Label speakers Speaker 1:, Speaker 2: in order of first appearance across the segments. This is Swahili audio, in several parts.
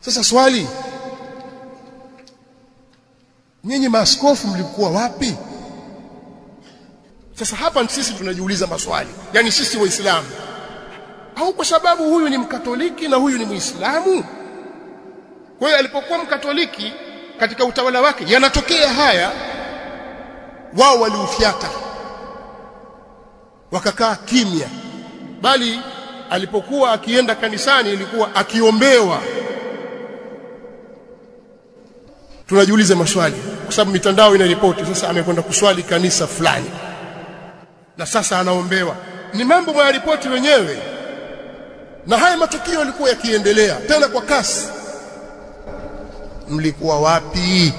Speaker 1: Sasa swali, nyinyi maaskofu mlikuwa wapi? Sasa hapa sisi tunajiuliza maswali, yani sisi waislamu, au kwa sababu huyu ni mkatoliki na huyu ni muislamu? Kwa hiyo alipokuwa mkatoliki katika utawala wake yanatokea haya, wao waliufyata wakakaa kimya, bali alipokuwa akienda kanisani ilikuwa akiombewa. Tunajiuliza maswali kwa sababu mitandao inaripoti sasa amekwenda kuswali kanisa fulani na sasa anaombewa. Ni mambo ya ripoti wenyewe, na haya matukio yalikuwa yakiendelea tena kwa kasi. Mlikuwa wapi?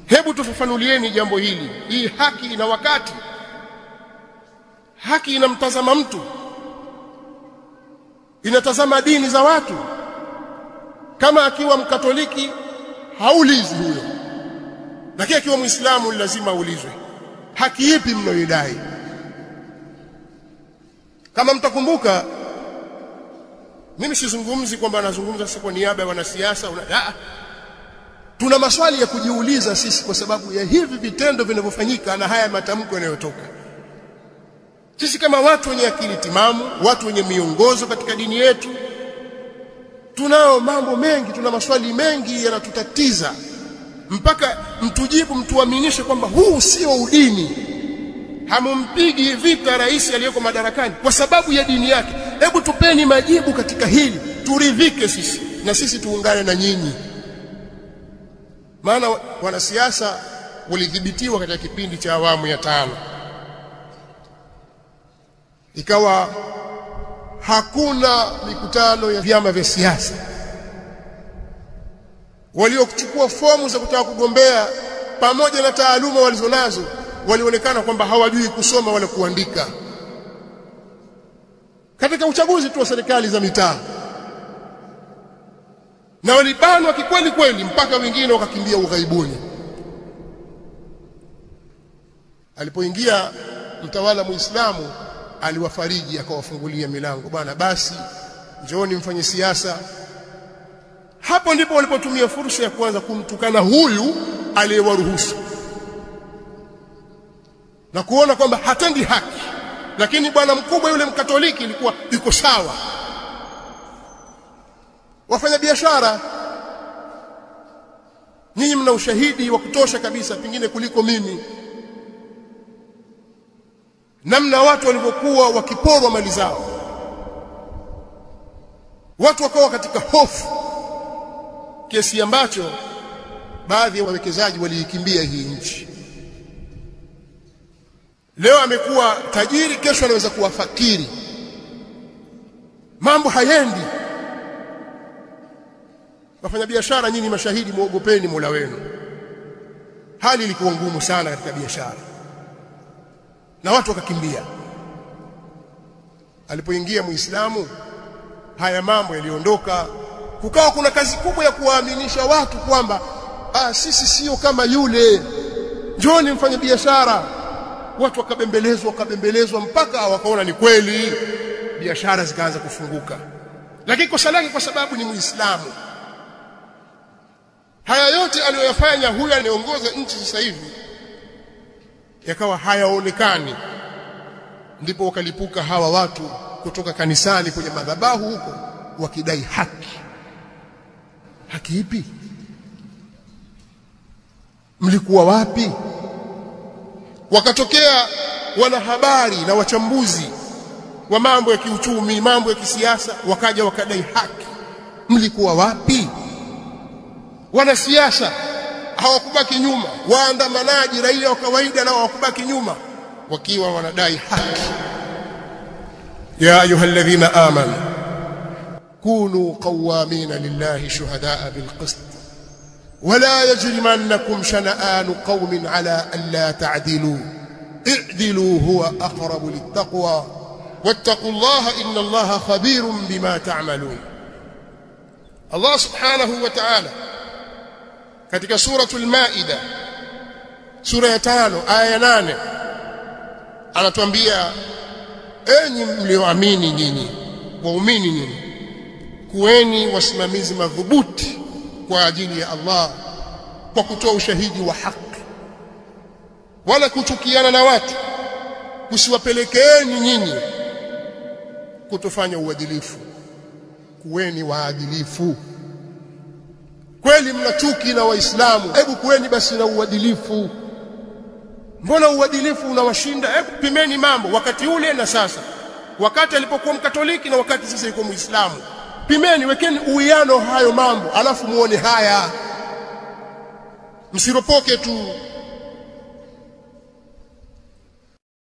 Speaker 1: Hebu tufafanulieni jambo hili. Hii haki ina wakati, haki inamtazama mtu, inatazama dini za watu. Kama akiwa mkatoliki haulizi huyo, lakini akiwa muislamu lazima aulizwe. Haki ipi mnayoidai? Kama mtakumbuka, mimi sizungumzi kwamba nazungumza sasa kwa niaba ya wanasiasa. Tuna maswali ya kujiuliza sisi kwa sababu ya hivi vitendo vinavyofanyika na haya matamko yanayotoka. Sisi kama watu wenye akili timamu, watu wenye miongozo katika dini yetu, tunao mambo mengi, tuna maswali mengi yanatutatiza, mpaka mtujibu, mtuaminishe kwamba huu sio udini. Hamumpigi vita rais aliyeko madarakani kwa sababu ya dini yake. Hebu tupeni majibu katika hili, turidhike sisi na sisi tuungane na nyinyi. Maana wanasiasa walidhibitiwa katika kipindi cha awamu ya 5, ikawa hakuna mikutano ya vyama vya siasa. Waliokuchukua fomu za kutaka kugombea pamoja na taaluma walizonazo walionekana kwamba hawajui kusoma wala kuandika. Katika uchaguzi tu wa serikali za mitaa, na walibanwa kikweli kweli, mpaka wengine wakakimbia ughaibuni. Alipoingia mtawala Muislamu aliwafariji, akawafungulia milango, bwana basi njooni mfanye siasa. Hapo ndipo walipotumia fursa ya kwanza kumtukana huyu aliyewaruhusu na kuona kwamba hatendi haki. Lakini bwana mkubwa yule mkatoliki ilikuwa iko sawa. Wafanya biashara, nyinyi mna ushahidi wa kutosha kabisa pengine kuliko mimi, namna watu walivyokuwa wakiporwa mali zao. Watu wakawa katika hofu kiasi ambacho baadhi ya wawekezaji waliikimbia hii nchi. Leo amekuwa tajiri, kesho anaweza kuwa fakiri. Mambo hayendi. Wafanya biashara, nyinyi mashahidi, muogopeni Mola wenu. Hali ilikuwa ngumu sana katika biashara na watu wakakimbia. Alipoingia Muislamu, haya mambo yaliondoka. Kukawa kuna kazi kubwa ya kuwaaminisha watu kwamba sisi sio kama yule, njooni mfanye biashara. Watu wakabembelezwa mpaka wakaona ni kweli, biashara zikaanza kufunguka. Lakini kosa lake kwa sababu ni Muislamu. Haya yote aliyoyafanya huyu anayeongoza nchi sasa hivi yakawa hayaonekani. Ndipo wakalipuka hawa watu kutoka kanisani kwenye madhabahu huko wakidai haki. Haki ipi? Mlikuwa wapi? Wakatokea wanahabari na wachambuzi wa mambo ya kiuchumi, mambo ya kisiasa, wakaja wakadai haki. Mlikuwa wapi? Wanasiasa hawakubaki nyuma, waandamanaji, raia wa kawaida nao hawakubaki nyuma, wakiwa wanadai haki. Ya ayyuhalladhina amanu kunu qawwamina lillahi shuhadaa bilqist ولا يجرمنكم شنآن قوم على ألا تعدلوا اعدلوا هو أقرب للتقوى واتقوا الله إن الله خبير بما تعملون. الله سبحانه وتعالى katika suratul Maida sura ya 5 aya ya 8 anatuambia, enyi mlioamini nyinyi, waumini nyinyi, kuweni wasimamizi madhubuti kwa ajili ya Allah kwa kutoa ushahidi wa haki, wala kuchukiana na watu kusiwapelekeeni nyinyi kutofanya uadilifu. Kuweni waadilifu. Kweli mna chuki na Waislamu, hebu kuweni basi na uadilifu. Mbona uadilifu unawashinda? Hebu pimeni mambo wakati ule na sasa, wakati alipokuwa Mkatoliki na wakati sasa yuko Muislamu. Pimeni, wekeni uwiano hayo mambo, alafu muone haya. Msiropoke tu